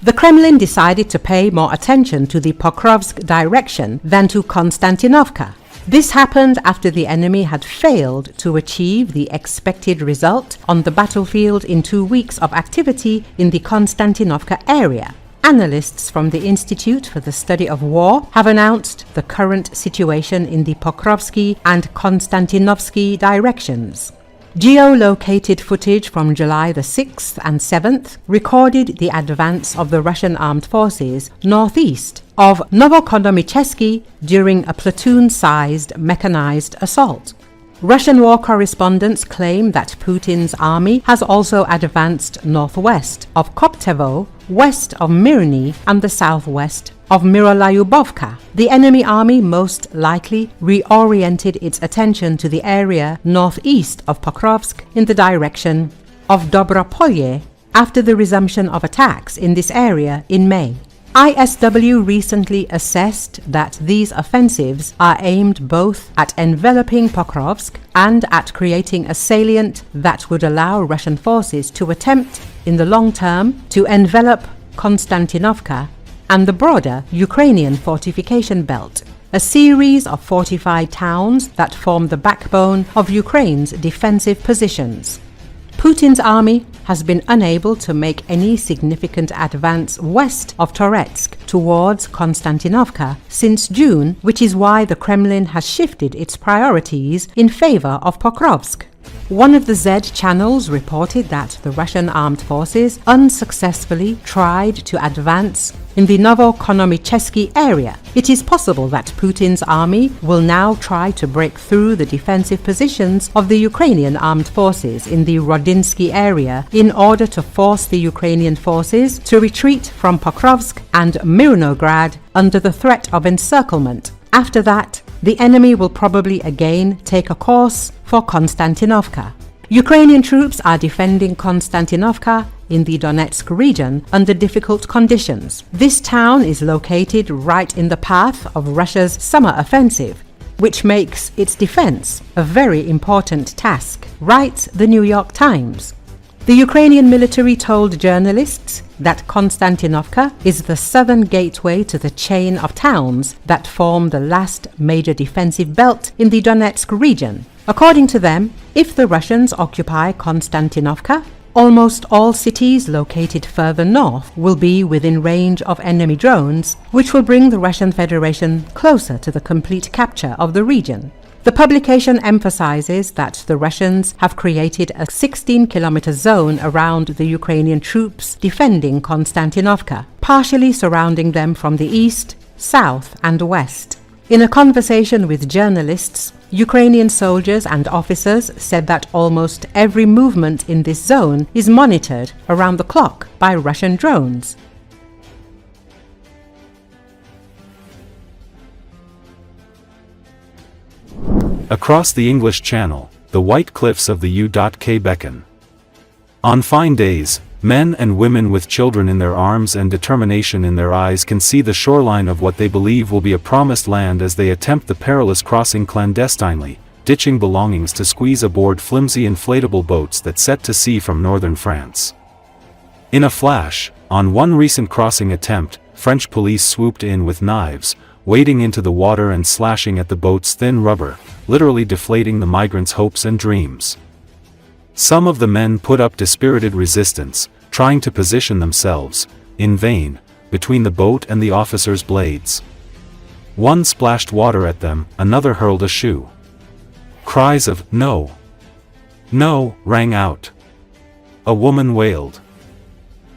The Kremlin decided to pay more attention to the Pokrovsk direction than to Konstantinovka. This happened after the enemy had failed to achieve the expected result on the battlefield in 2 weeks of activity in the Konstantinovka area. Analysts from the Institute for the Study of War have announced the current situation in the Pokrovsky and Konstantinovsky directions. Geolocated footage from July the 6th and 7th recorded the advance of the Russian armed forces northeast of Novoekonomichesky during a platoon-sized mechanized assault. Russian war correspondents claim that Putin's army has also advanced northwest of Koptevo, west of Mirny, and the southwest of Mirolyubovka. The enemy army most likely reoriented its attention to the area northeast of Pokrovsk in the direction of Dobropolye after the resumption of attacks in this area in May. ISW recently assessed that these offensives are aimed both at enveloping Pokrovsk and at creating a salient that would allow Russian forces to attempt, in the long term, to envelop Konstantinovka and the broader Ukrainian fortification belt, a series of fortified towns that form the backbone of Ukraine's defensive positions. Putin's army has been unable to make any significant advance west of Toretsk towards Konstantinovka since June, which is why the Kremlin has shifted its priorities in favor of Pokrovsk. One of the Z channels reported that the Russian armed forces unsuccessfully tried to advance in the Novoekonomichesky area. It is possible that Putin's army will now try to break through the defensive positions of the Ukrainian Armed Forces in the Rodinsky area in order to force the Ukrainian forces to retreat from Pokrovsk and Mirnograd under the threat of encirclement. After that, the enemy will probably again take a course for Konstantinovka. Ukrainian troops are defending Konstantinovka in the Donetsk region under difficult conditions. This town is located right in the path of Russia's summer offensive, which makes its defense a very important task, writes the New York Times. The Ukrainian military told journalists that Konstantinovka is the southern gateway to the chain of towns that form the last major defensive belt in the Donetsk region. According to them, if the Russians occupy Konstantinovka, almost all cities located further north will be within range of enemy drones, which will bring the Russian Federation closer to the complete capture of the region. The publication emphasizes that the Russians have created a 16-kilometer zone around the Ukrainian troops defending Konstantinovka, partially surrounding them from the east, south, and west. In a conversation with journalists, Ukrainian soldiers and officers said that almost every movement in this zone is monitored around the clock by Russian drones. Across the English Channel, the white cliffs of the U.K. beckon. On fine days, men and women with children in their arms and determination in their eyes can see the shoreline of what they believe will be a promised land as they attempt the perilous crossing clandestinely, ditching belongings to squeeze aboard flimsy inflatable boats that set to sea from northern France. In a flash, on one recent crossing attempt, French police swooped in with knives, wading into the water and slashing at the boat's thin rubber, literally deflating the migrants' hopes and dreams. Some of the men put up dispirited resistance, trying to position themselves, in vain, between the boat and the officers' blades. One splashed water at them, another hurled a shoe. Cries of "No! No!" rang out. A woman wailed.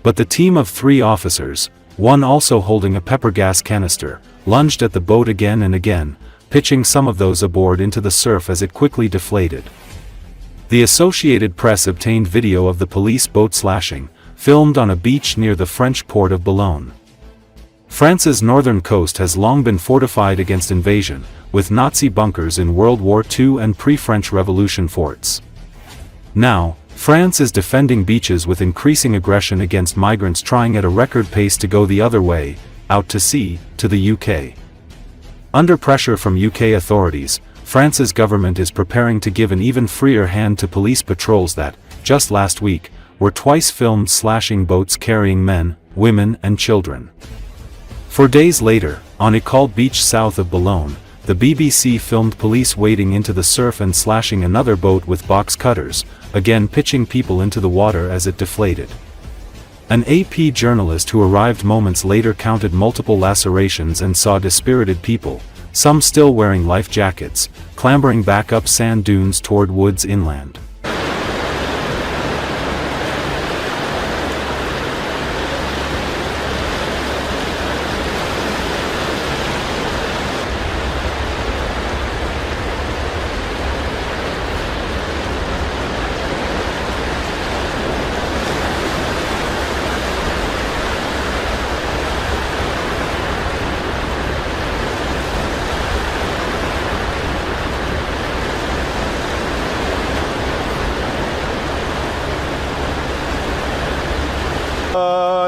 But the team of 3 officers, one also holding a pepper gas canister, lunged at the boat again and again, pitching some of those aboard into the surf as it quickly deflated. The Associated Press obtained video of the police boat slashing, filmed on a beach near the French port of Boulogne. France's northern coast has long been fortified against invasion, with Nazi bunkers in World War II and pre-French Revolution forts. Now, France is defending beaches with increasing aggression against migrants trying at a record pace to go the other way, out to sea, to the UK. Under pressure from UK authorities, France's government is preparing to give an even freer hand to police patrols that, just last week, were twice filmed slashing boats carrying men, women and children. 4 days later, on Ikal beach south of Boulogne, the BBC filmed police wading into the surf and slashing another boat with box cutters, again pitching people into the water as it deflated. An AP journalist who arrived moments later counted multiple lacerations and saw dispirited people, some still wearing life jackets, clambering back up sand dunes toward woods inland.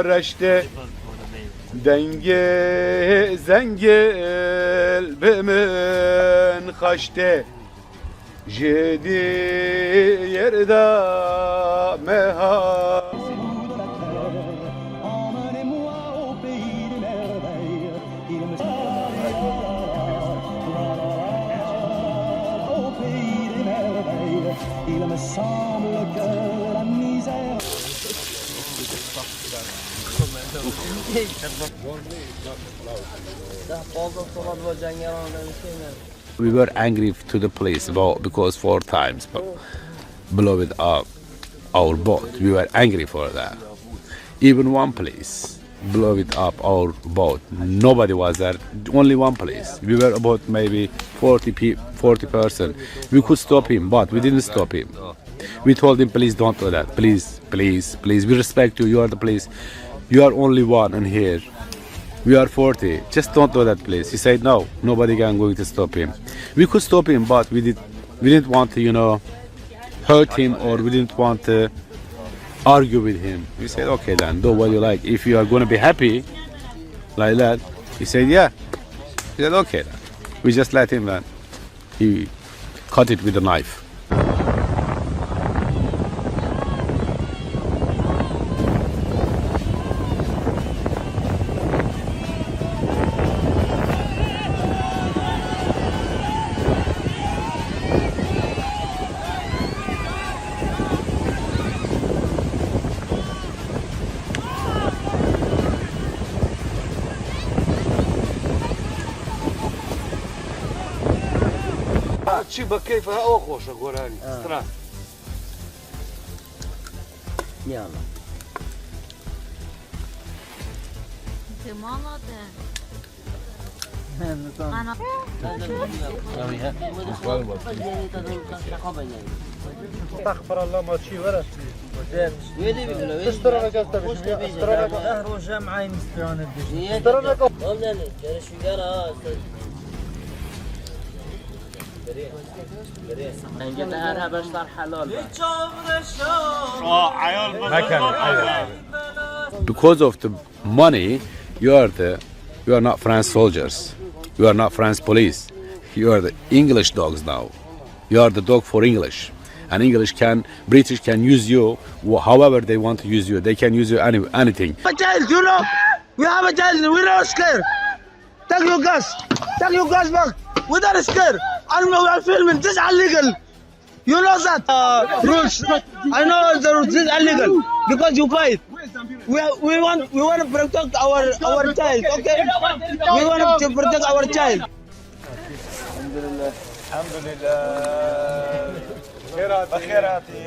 رشته دنگ زنگل بمن خشته جدی یردا مها We were angry to the police because 4 times blew it up our boat. We were angry for that. Even one police blew it up our boat. Nobody was there. Only one police. We were about maybe 40 person. We could stop him, but we didn't stop him. We told him, please don't do that. Please, please, please. We respect you. You are the police. You are only one in here. We are 40. Just don't do that, please. He said, no, nobody can going to stop him. We could stop him, but we didn't want to, hurt him, or we didn't want to argue with him. We said, okay then, do what you like. If you are going to be happy like that, he said, yeah. He said, okay then. We just let him then. He cut it with a knife. تشيبها كيفها أخوش أقول هاني استراح يلا انت مالته استغفر الله ما تشي ولا Because of the money, you are not France soldiers. You are not France police. You are the English dogs now. You are the dog for English. And British can use you however they want to use you. They can use you anything. a child, we have a child, we're not scared. Take your gas back. We're not scared. And we are filming, this is illegal. You know that rules. I know the rules, this is illegal because you fight. We want to protect our child, okay? We want to protect our child. Alhamdulillah. بخيراتي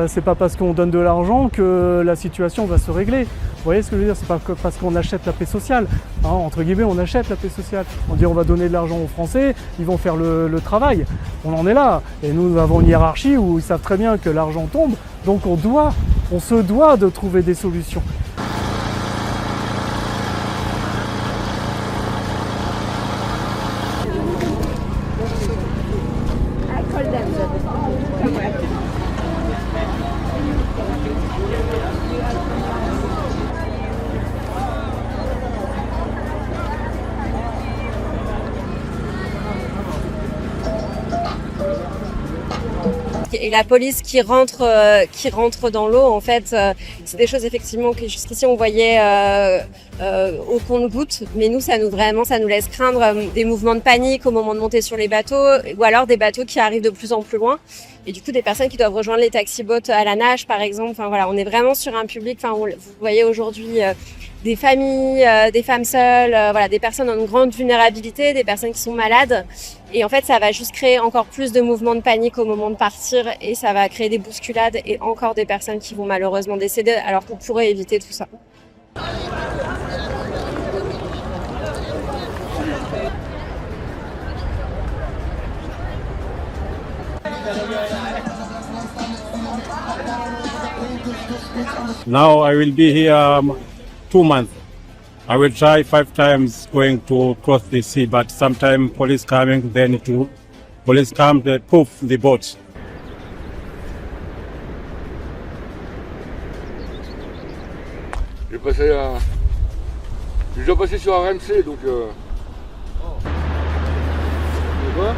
C'est pas parce qu'on donne de l'argent que la situation va se régler. Vous voyez ce que je veux dire? C'est pas parce qu'on achète la paix sociale. Hein, entre guillemets, on achète la paix sociale. On dit on va donner de l'argent aux Français, ils vont faire le travail. On en est là. Et nous avons une hiérarchie où ils savent très bien que l'argent tombe. Donc on se doit de trouver des solutions. Et la police qui rentre dans l'eau, en fait, c'est des choses effectivement que jusqu'ici on voyait au compte-gouttes, mais nous, ça nous laisse craindre des mouvements de panique au moment de monter sur les bateaux, ou alors des bateaux qui arrivent de plus en plus loin, et du coup des personnes qui doivent rejoindre les taxi-boats à la nage, par exemple. Enfin voilà, on est vraiment sur un public. Enfin, vous voyez aujourd'hui des familles, des femmes seules, voilà, des personnes en grande vulnérabilité, des personnes qui sont malades. Et en fait, ça va juste créer encore plus de mouvements de panique au moment de partir, et ça va créer des bousculades et encore des personnes qui vont malheureusement décéder, alors qu'on pourrait éviter tout ça. Now I will be here 2 months. I will try 5 times going to cross the sea, but sometimes police coming, then police come, they poof the boat. J'ai déjà passé sur RMC, donc... Quoi?